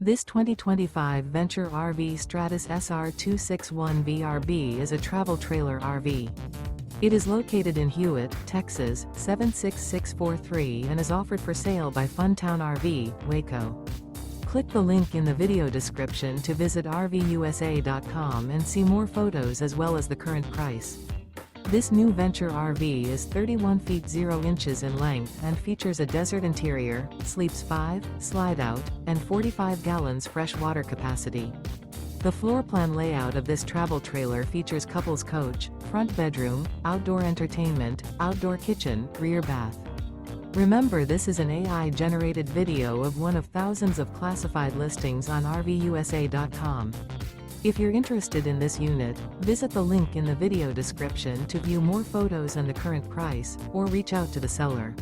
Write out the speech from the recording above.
This 2025 Venture RV Stratus SR261VRB is a travel trailer RV. It is located in Hewitt, Texas, 76643 and is offered for sale by Funtown RV, Waco. Click the link in the video description to visit RVUSA.com and see more photos as well as the current price. This new Venture RV is 31 feet 0 inches in length and features a desert interior, sleeps 5, slide-out, and 45 gallons fresh water capacity. The floor plan layout of this travel trailer features couples coach, front bedroom, outdoor entertainment, outdoor kitchen, rear bath. Remember, this is an AI-generated video of one of thousands of classified listings on RVUSA.com. If you're interested in this unit, visit the link in the video description to view more photos and the current price, or reach out to the seller.